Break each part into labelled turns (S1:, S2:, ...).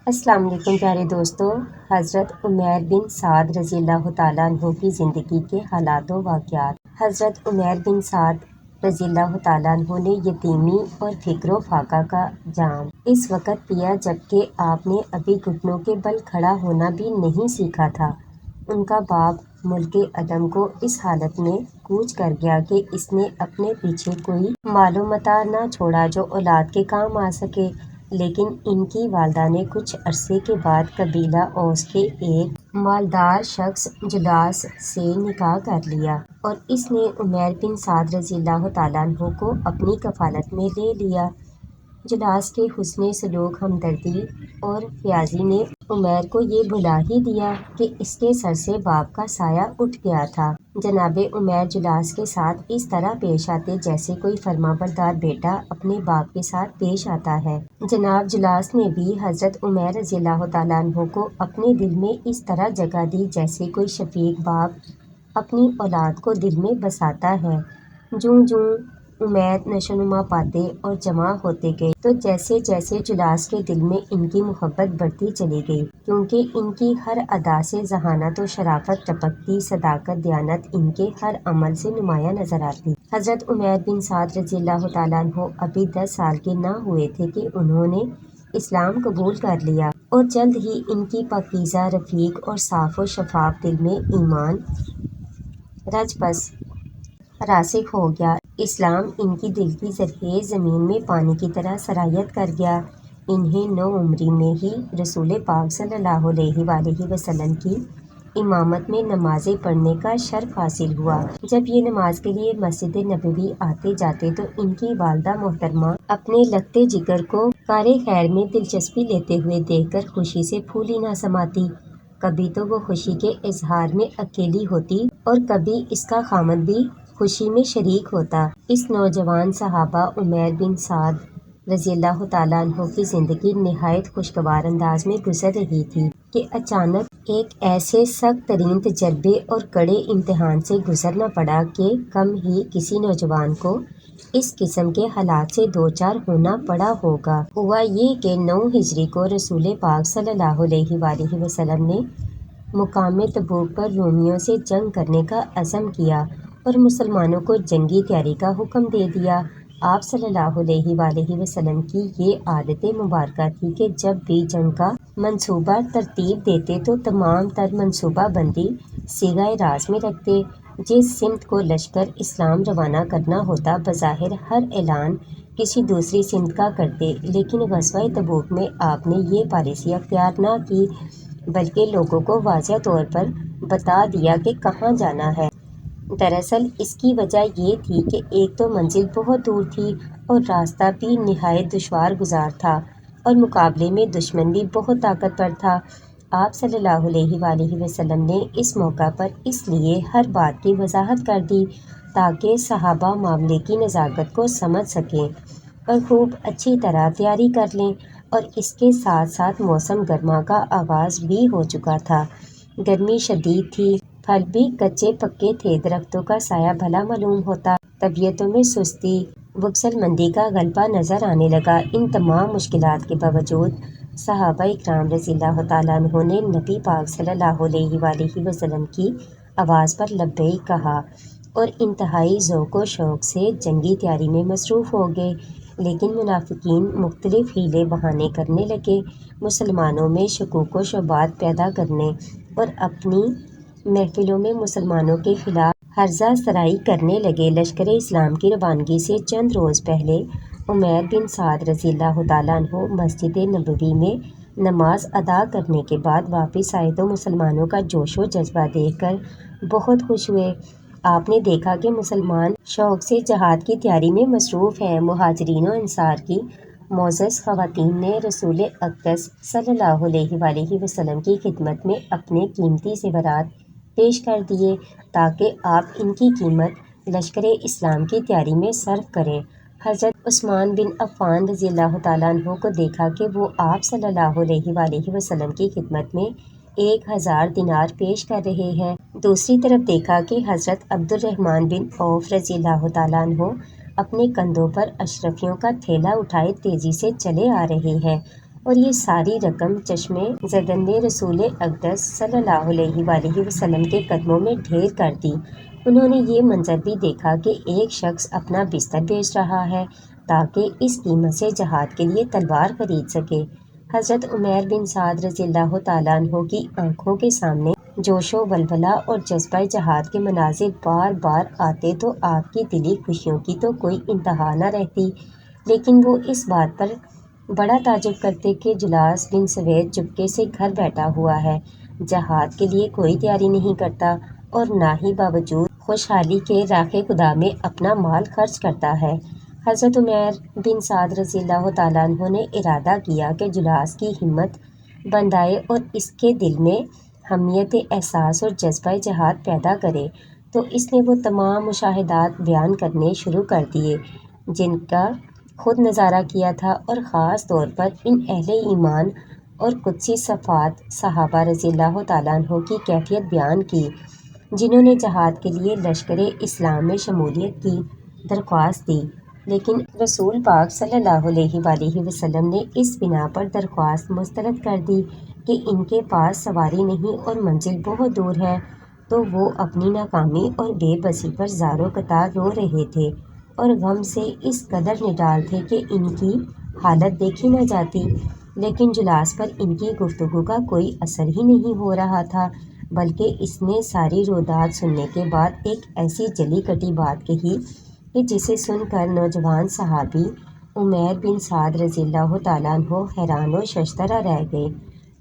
S1: السلام علیکم پیارے دوستو۔ حضرت عمیر بن سعد رضی اللہ تعالیٰ عنہ کی زندگی کے حالات و واقعات۔ حضرت عمیر بن سعد رضی اللہ تعالیٰ عنہ نے یتیمی اور فقر و فاقہ کا جام اس وقت پیا جبکہ آپ نے ابھی گھٹنوں کے بل کھڑا ہونا بھی نہیں سیکھا تھا۔ ان کا باپ ملک عدم کو اس حالت میں کوچ کر گیا کہ اس نے اپنے پیچھے کوئی مال و متاع نہ چھوڑا جو اولاد کے کام آ سکے، لیکن ان کی والدہ نے کچھ عرصے کے بعد قبیلہ اوس کے ایک مالدار شخص جلاس سے نکاح کر لیا اور اس نے عمیر بن سعد رضی اللہ تعالیٰ عنہ کو اپنی کفالت میں لے لیا۔ جلاس کے حسن سلوک، ہمدردی اور فیاضی نے عمیر کو یہ بھلا ہی دیا کہ اس کے سر سے باپ کا سایہ اٹھ گیا تھا۔ جناب عمیر جلاس کے ساتھ اس طرح پیش آتے جیسے کوئی فرمانبردار بیٹا اپنے باپ کے ساتھ پیش آتا ہے۔ جناب جلاس نے بھی حضرت عمیر رضی اللہ تعالیٰ عنہ کو اپنے دل میں اس طرح جگہ دی جیسے کوئی شفیق باپ اپنی اولاد کو دل میں بساتا ہے۔ جوں جوں عمیر نشوونما پاتے اور جوان ہوتے گئے تو جیسے جیسے جلاس کے دل میں ان کی محبت بڑھتی چلی گئی، کیونکہ ان کی ہر ادا سے ذہانت و شرافت ٹپکتی، صداقت دیانت ان کے ہر عمل سے نمایاں نظر آتی۔ حضرت عمیر بن سعد رضی اللہ تعالیٰ عنہ ابھی 10 سال کے نہ ہوئے تھے کہ انہوں نے اسلام قبول کر لیا اور جلد ہی ان کی پاکیزہ، رفیق اور صاف و شفاف دل میں ایمان رچ بس راسخ ہو گیا۔ اسلام ان کی دل کی زرخیز زمین میں پانی کی طرح سرایت کر گیا۔ انہیں نوعمری میں ہی رسول پاک صلی اللہ علیہ وآلہ وسلم کی امامت میں نمازیں پڑھنے کا شرف حاصل ہوا۔ جب یہ نماز کے لیے مسجد نبوی آتے جاتے تو ان کی والدہ محترمہ اپنے لگتے جگر کو کار خیر میں دلچسپی لیتے ہوئے دیکھ کر خوشی سے پھول ہی نہ سماتی۔ کبھی تو وہ خوشی کے اظہار میں اکیلی ہوتی اور کبھی اس کا خامند بھی خوشی میں شریک ہوتا۔ اس نوجوان صحابہ عمیر بن سعد رضی اللہ تعالیٰ عنہ کی زندگی نہایت خوشگوار انداز میں گزر رہی تھی کہ اچانک ایک ایسے سخت ترین تجربے اور کڑے امتحان سے گزرنا پڑا کہ کم ہی کسی نوجوان کو اس قسم کے حالات سے دوچار ہونا پڑا ہوگا۔ ہوا یہ کہ 9 ہجری کو رسول پاک صلی اللہ علیہ وآلہ وسلم نے مقام تبوک پر رومیوں سے جنگ کرنے کا عزم کیا اور مسلمانوں کو جنگی تیاری کا حکم دے دیا۔ آپ صلی اللہ علیہ وآلہ وسلم کی یہ عادت مبارکہ تھی کہ جب بھی جنگ کا منصوبہ ترتیب دیتے تو تمام تر منصوبہ بندی صیغہ راز میں رکھتے۔ جس سمت کو لشکر اسلام روانہ کرنا ہوتا بظاہر ہر اعلان کسی دوسری سمت کا کرتے، لیکن غزوہ تبوک میں آپ نے یہ پالیسی اختیار نہ کی بلکہ لوگوں کو واضح طور پر بتا دیا کہ کہاں جانا ہے۔ دراصل اس کی وجہ یہ تھی کہ ایک تو منزل بہت دور تھی اور راستہ بھی نہایت دشوار گزار تھا اور مقابلے میں دشمن بھی بہت طاقتور تھا۔ آپ صلی اللہ علیہ وآلہ وسلم نے اس موقع پر اس لیے ہر بات کی وضاحت کر دی تاکہ صحابہ معاملے کی نزاکت کو سمجھ سکیں اور خوب اچھی طرح تیاری کر لیں، اور اس کے ساتھ ساتھ موسم گرما کا آغاز بھی ہو چکا تھا۔ گرمی شدید تھی، پھل بھی کچے پکے تھے، درختوں کا سایہ بھلا معلوم ہوتا، طبیعتوں میں سستی وغسل مندی کا غلبہ نظر آنے لگا۔ ان تمام مشکلات کے باوجود صحابہ اکرام رضی اللہ تعالیٰ عنہ نے نبی پاک صلی اللہ علیہ وآلہ وسلم کی آواز پر لبیک کہا اور انتہائی ذوق و شوق سے جنگی تیاری میں مصروف ہو گئے۔ لیکن منافقین مختلف حیلے بہانے کرنے لگے، مسلمانوں میں شکوک و شبہات پیدا کرنے اور اپنی محفلوں میں مسلمانوں کے خلاف ہرزہ سرائی کرنے لگے۔ لشکر اسلام کی روانگی سے چند روز پہلے عمیر بن سعد رضی اللہ تعالیٰ عنہ مسجد نبوی میں نماز ادا کرنے کے بعد واپس آئے تو مسلمانوں کا جوش و جذبہ دیکھ کر بہت خوش ہوئے۔ آپ نے دیکھا کہ مسلمان شوق سے جہاد کی تیاری میں مصروف ہیں۔ مہاجرین و انصار کی معزز خواتین نے رسول اقدس صلی اللہ علیہ وآلہ وسلم کی خدمت میں اپنے قیمتی زیورات پیش کر دیے تاکہ آپ ان کی قیمت لشکر اسلام کی تیاری میں صرف کریں۔ حضرت عثمان بن عفان رضی اللہ تعالیٰ عنہ کو دیکھا کہ وہ آپ صلی اللہ علیہ وآلہ وسلم کی خدمت میں 1000 دینار پیش کر رہے ہیں۔ دوسری طرف دیکھا کہ حضرت عبد الرحمن بن عوف رضی اللہ تعالیٰ عنہ اپنے کندھوں پر اشرفیوں کا تھیلا اٹھائے تیزی سے چلے آ رہے ہیں اور یہ ساری رقم چشم زدن نے رسول اقدس صلی اللہ علیہ وآلہ وسلم کے قدموں میں ڈھیر کر دی۔ انہوں نے یہ منظر بھی دیکھا کہ ایک شخص اپنا بستر بیچ رہا ہے تاکہ اس قیمت سے جہاد کے لیے تلوار خرید سکے۔ حضرت عمیر بن سعد رضی اللہ تعالیٰ عنہ کی آنکھوں کے سامنے جوش و ولولہ اور جذبہ جہاد کے مناظر بار بار آتے تو آپ کی دلی خوشیوں کی تو کوئی انتہا نہ رہتی، لیکن وہ اس بات پر بڑا تعجب کرتے کہ جلاس بن سوید چپکے سے گھر بیٹھا ہوا ہے، جہاد کے لیے کوئی تیاری نہیں کرتا اور نہ ہی باوجود خوشحالی کے راہ خدا میں اپنا مال خرچ کرتا ہے۔ حضرت عمیر بن سعد رضی اللہ تعالیٰ عنہ نے ارادہ کیا کہ جلاس کی ہمت بندھائے اور اس کے دل میں حمیت احساس اور جذبہ جہاد پیدا کرے، تو اس نے وہ تمام مشاہدات بیان کرنے شروع کر دیے جن کا خود نظارہ کیا تھا، اور خاص طور پر ان اہل ایمان اور قدسی صفات صحابہ رضی اللہ تعالیٰ عنہ کی کیفیت بیان کی جنہوں نے جہاد کے لیے لشکر اسلام میں شمولیت کی درخواست دی، لیکن رسول پاک صلی اللہ علیہ وآلہ وسلم نے اس بنا پر درخواست مسترد کر دی کہ ان کے پاس سواری نہیں اور منزل بہت دور ہے، تو وہ اپنی ناکامی اور بے بسی پر زار و قطار رو رہے تھے اور غم سے اس قدر نڈال تھے کہ ان کی حالت دیکھی نہ جاتی، لیکن جلاس پر ان کی گفتگو کا کوئی اثر ہی نہیں ہو رہا تھا، بلکہ اس نے ساری روداد سننے کے بعد ایک ایسی جلی کٹی بات کہی کہ جسے سن کر نوجوان صحابی عمیر بن سعد رضی اللہ تعالیٰ عنہ حیران و ششدر رہ گئے۔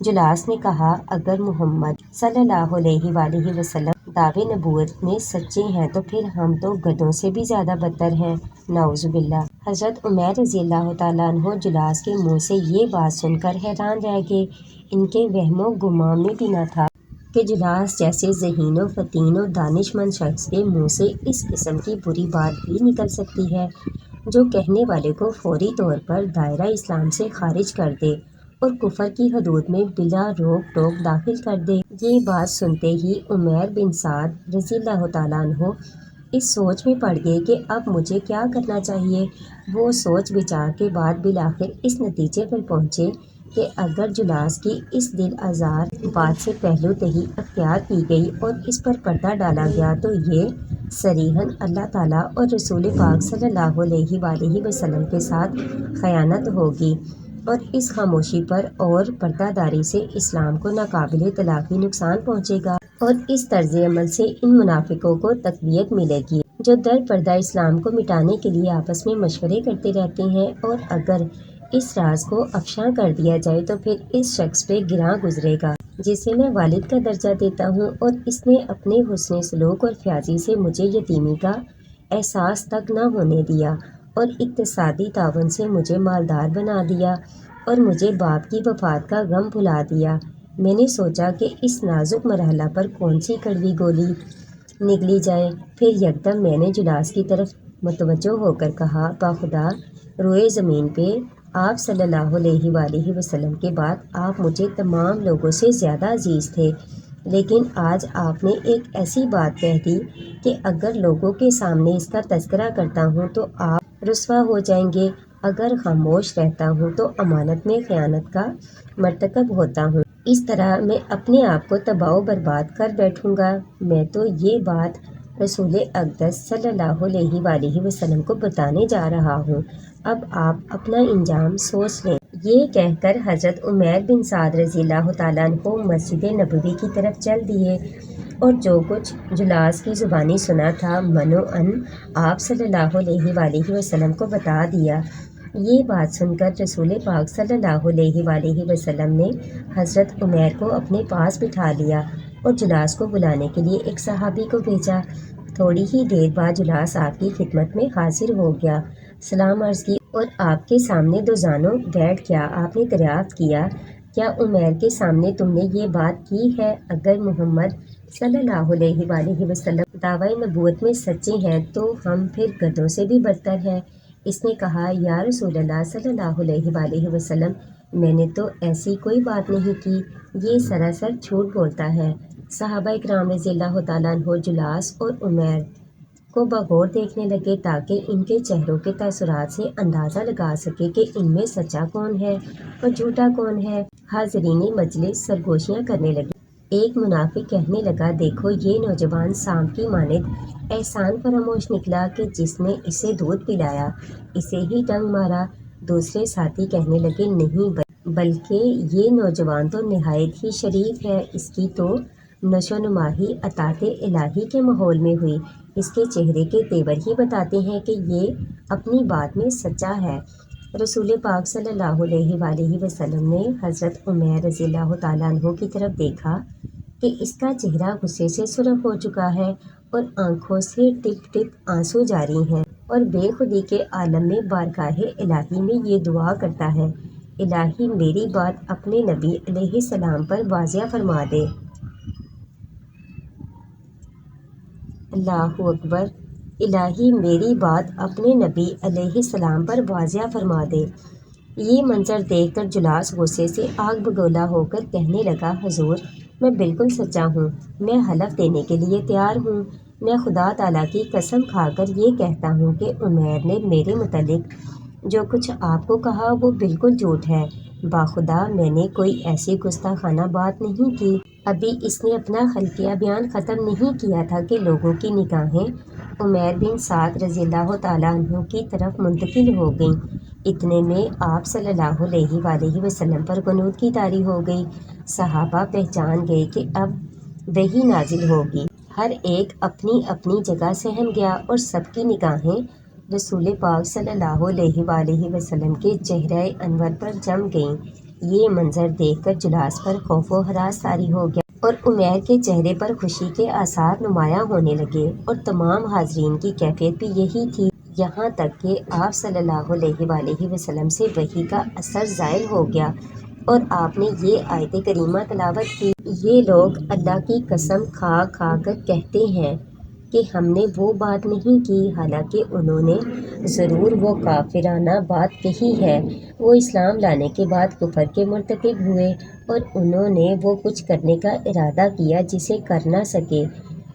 S1: جلاس نے کہا، اگر محمد صلی اللہ علیہ وآلہ وسلم دعوے نبوت میں سچے ہیں تو پھر ہم تو گدھوں سے بھی زیادہ بدتر ہیں، نعوذ باللہ۔ حضرت عمیر رضی اللہ تعالیٰ عنہ جلاس کے منہ سے یہ بات سن کر حیران رہ گئے۔ ان کے وہم و گمان میں بھی نہ تھا کہ جلاس جیسے ذہین و فطین و دانش مند شخص کے منہ سے اس قسم کی بری بات بھی نکل سکتی ہے جو کہنے والے کو فوری طور پر دائرہ اسلام سے خارج کر دے اور کفر کی حدود میں بلا روک ٹوک داخل کر دے۔ یہ بات سنتے ہی عمیر بن سعد رضی اللہ تعالیٰ عنہ اس سوچ میں پڑ گئے کہ اب مجھے کیا کرنا چاہیے۔ وہ سوچ بچار کے بعد بالآخر اس نتیجے پر پہنچے کہ اگر جلاس کی اس دل آزار بات سے پہلو تہی اختیار کی گئی اور اس پر پردہ ڈالا گیا تو یہ صریحاً اللہ تعالیٰ اور رسول پاک صلی اللہ علیہ وآلہ وسلم کے ساتھ خیانت ہوگی، اور اس خاموشی پر اور پردہ داری سے اسلام کو ناقابل تلافی نقصان پہنچے گا، اور اس طرز عمل سے ان منافقوں کو تقویت ملے گی جو در پردہ اسلام کو مٹانے کے لیے آپس میں مشورے کرتے رہتے ہیں، اور اگر اس راز کو افشاں کر دیا جائے تو پھر اس شخص پہ گراں گزرے گا جسے میں والد کا درجہ دیتا ہوں، اور اس نے اپنے حسن سلوک اور فیاضی سے مجھے یتیمی کا احساس تک نہ ہونے دیا اور اقتصادی تعاون سے مجھے مالدار بنا دیا اور مجھے باپ کی وفات کا غم بھلا دیا۔ میں نے سوچا کہ اس نازک مرحلہ پر کون سی کڑوی گولی نگلی جائے، پھر یکدم میں نے جلاس کی طرف متوجہ ہو کر کہا، باخدا روئے زمین پہ آپ صلی اللہ علیہ وآلہ وسلم کے بعد آپ مجھے تمام لوگوں سے زیادہ عزیز تھے، لیکن آج آپ نے ایک ایسی بات کہہ دی کہ اگر لوگوں کے سامنے اس کا تذکرہ کرتا ہوں تو آپ رسوا ہو جائیں گے، اگر خاموش رہتا ہوں تو امانت میں خیانت کا مرتکب ہوتا ہوں، اس طرح میں اپنے آپ کو تباہ و برباد کر بیٹھوں گا۔ میں تو یہ بات رسول اقدس صلی اللہ علیہ وآلہ وسلم کو بتانے جا رہا ہوں، اب آپ اپنا انجام سوچ لیں۔ یہ کہہ کر حضرت عمیر بن سعد رضی اللہ تعالیٰ عنہ مسجد نبوی کی طرف چل دیے اور جو کچھ جلاس کی زبانی سنا تھا منوعاً آپ صلی اللہ علیہ وآلہ وسلم کو بتا دیا۔ یہ بات سن کر رسول پاک صلی اللہ علیہ وآلہ وسلم نے حضرت عمیر کو اپنے پاس بٹھا لیا اور جلاس کو بلانے کے لیے ایک صحابی کو بھیجا۔ تھوڑی ہی دیر بعد جلاس آپ کی خدمت میں حاضر ہو گیا، سلام عرض کی اور آپ کے سامنے دو زانوں بیٹھ گیا۔ آپ نے دریافت کیا، کیا عمیر کے سامنے تم نے یہ بات کی ہے، اگر محمد صلی اللہ علیہ وآلہ وسلم دعوی نبوت میں سچے ہیں تو ہم پھر گدھوں سے بھی بدتر ہیں؟ اس نے کہا، یا رسول اللہ صلی اللہ علیہ وآلہ وسلم، میں نے تو ایسی کوئی بات نہیں کی، یہ سراسر جھوٹ بولتا ہے۔ صحابہ اکرام رضی اللہ تعالیٰ عنہ جلاس اور عمیر کو بغور دیکھنے لگے تاکہ ان کے چہروں کے تاثرات سے اندازہ لگا سکے کہ ان میں سچا کون ہے اور جھوٹا کون ہے۔ حاضرین مجلس سرگوشیاں کرنے لگے۔ ایک منافق کہنے لگا، دیکھو یہ نوجوان سانپ کی مانند احسان فراموش نکلا کہ جس نے اسے دودھ پلایا، اسے ہی ڈنگ مارا۔ دوسرے ساتھی کہنے لگے، نہیں بلکہ یہ نوجوان تو نہایت ہی شریف ہے، اس کی تو نشو نما ہی اطاعت الہی کے ماحول میں ہوئی، اس کے چہرے کے تیور ہی بتاتے ہیں کہ یہ اپنی بات میں سچا ہے۔ رسول پاک صلی اللہ علیہ وآلہ وسلم نے حضرت عمیر رضی اللہ تعالیٰ عنہ کی طرف دیکھا کہ اس کا چہرہ غصے سے سرخ ہو چکا ہے اور آنکھوں سے ٹپ ٹپ آنسو جاری ہیں، اور بے خودی کے عالم میں بارگاہ الہی میں یہ دعا کرتا ہے، الہی میری بات اپنے نبی علیہ السلام پر واضح فرما دے۔ اللہ اکبر۔ الہی میری بات اپنے نبی علیہ السلام پر واضح فرما دے۔ یہ منظر دیکھ کر جلاس غصے سے آگ بگولا ہو کر کہنے لگا، حضور میں بالکل سچا ہوں، میں حلف دینے کے لیے تیار ہوں، میں خدا تعالیٰ کی قسم کھا کر یہ کہتا ہوں کہ عمیر نے میرے متعلق جو کچھ آپ کو کہا وہ بالکل جھوٹ ہے، باخدا میں نے کوئی ایسی گستاخانہ بات نہیں کی۔ ابھی اس نے اپنا خلقیہ بیان ختم نہیں کیا تھا کہ لوگوں کی نگاہیں عمیر بن سعد رضی اللہ تعالیٰ عنہ کی طرف منتقل ہو گئیں۔ اتنے میں آپ صلی اللہ علیہ وآلہ وسلم پر قنوت کی طاری ہو گئی۔ صحابہ پہچان گئے کہ اب وحی نازل ہوگی۔ ہر ایک اپنی اپنی جگہ سہم گیا اور سب کی نگاہیں رسول پاک صلی اللہ علیہ وآلہ وسلم کے چہرہ انور پر جم گئیں۔ یہ منظر دیکھ کر جلاس پر خوف و ہراس طاری ہو گیا اور عمیر کے چہرے پر خوشی کے آثار نمایاں ہونے لگے، اور تمام حاضرین کی کیفیت بھی یہی تھی، یہاں تک کہ آپ صلی اللہ علیہ وآلہ وسلم سے وحی کا اثر زائل ہو گیا اور آپ نے یہ آیت کریمہ تلاوت کی، یہ لوگ اللہ کی قسم کھا کھا کر کہتے ہیں کہ ہم نے وہ بات نہیں کی، حالانکہ انہوں نے ضرور وہ کافرانہ بات کہی ہے۔ وہ اسلام لانے کے بعد کفر کے مرتکب ہوئے اور انہوں نے وہ کچھ کرنے کا ارادہ کیا جسے کر نہ سکے۔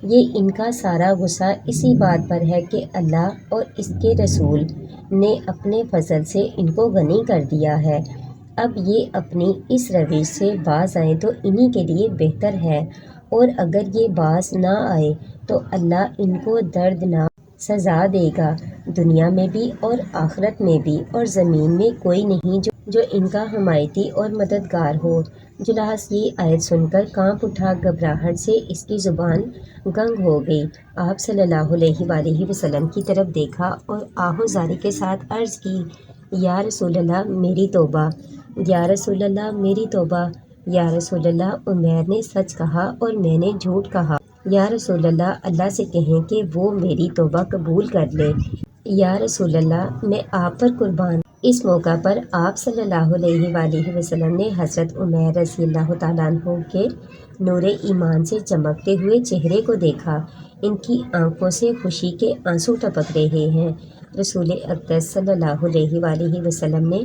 S1: یہ ان کا سارا غصہ اسی بات پر ہے کہ اللہ اور اس کے رسول نے اپنے فضل سے ان کو غنی کر دیا ہے۔ اب یہ اپنی اس روش سے باز آئیں تو انہی کے لیے بہتر ہے، اور اگر یہ باز نہ آئے تو اللہ ان کو دردناک سزا دے گا، دنیا میں بھی اور آخرت میں بھی، اور زمین میں کوئی نہیں جو ان کا حمایتی اور مددگار ہو۔ جلاس یہ آیت سن کر کانپ اٹھا، گھبراہٹ سے اس کی زبان گنگ ہو گئی۔ آپ صلی اللہ علیہ وآلہ وسلم کی طرف دیکھا اور آہوزاری کے ساتھ عرض کی، یا رسول اللہ میری توبہ، یا رسول اللہ میری توبہ، یا رسول اللہ عمیر نے سچ کہا اور میں نے جھوٹ کہا، یا رسول اللہ اللہ سے کہیں کہ وہ میری توبہ قبول کر لے، یا رسول اللہ میں آپ پر قربان۔ اس موقع پر آپ صلی اللہ علیہ وآلہ وسلم نے حضرت عمیر رضی اللہ تعالیٰ عنہ کے نور ایمان سے چمکتے ہوئے چہرے کو دیکھا، ان کی آنکھوں سے خوشی کے آنسو ٹپک رہے ہیں۔ رسول اقدس صلی اللہ علیہ وآلہ وسلم نے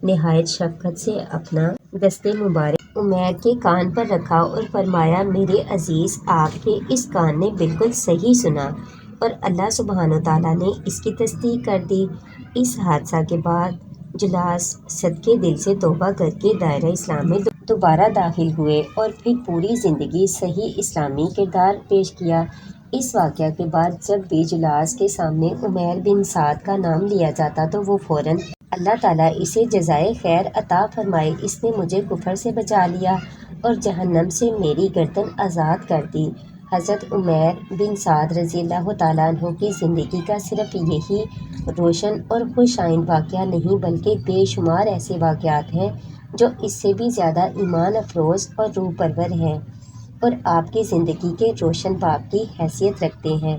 S1: نہایت شفقت سے اپنا دست مبارک عمیر کے کان پر رکھا اور فرمایا، میرے عزیز آپ کے اس کان نے بالکل صحیح سنا، اور اللہ سبحانہ تعالیٰ نے اس کی تصدیق کر دی۔ اس حادثہ کے بعد جلاس صدقے دل سے توبہ کر کے دائرہ اسلام میں دوبارہ داخل ہوئے اور پھر پوری زندگی صحیح اسلامی کردار پیش کیا۔ اس واقعہ کے بعد جب بھی جلاس کے سامنے عمیر بن سعد کا نام لیا جاتا تو وہ فوراً اللہ تعالیٰ اسے جزائے خیر عطا فرمائے، اس نے مجھے کفر سے بچا لیا اور جہنم سے میری گردن آزاد کر دی۔ حضرت عمیر بن سعد رضی اللہ تعالیٰ عنہ کی زندگی کا صرف یہی روشن اور خوش آئند واقعہ نہیں بلکہ بے شمار ایسے واقعات ہیں جو اس سے بھی زیادہ ایمان افروز اور روح پرور ہیں اور آپ کی زندگی کے روشن باب کی حیثیت رکھتے ہیں۔